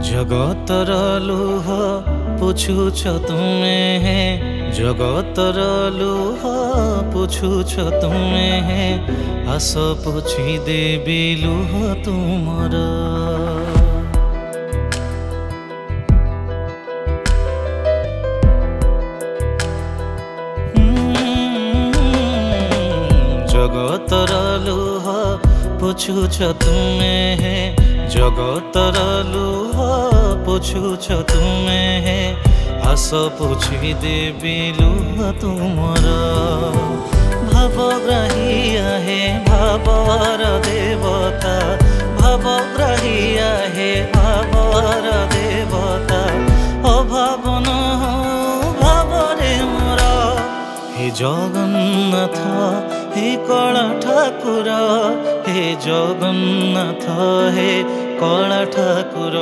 जगतर लुह पुछुछ तुमे हे, जगतर लुह पुछुछ तुमे हे, आस पुछि देबी लुह तुमर। जगतर लुह पुछुछ तुमे हे, जगतर लुह पुछुछ तुमे हे, आस पुछि देबी लुह तुमर। भावग्राहिया हे भावर देवता, भावग्राहिया हे भावर देवता, अभावन भावरे मोर। हे जगन्नाथ हे कला ठाकुर, हे जगन्नाथ हे कला ठाकुर।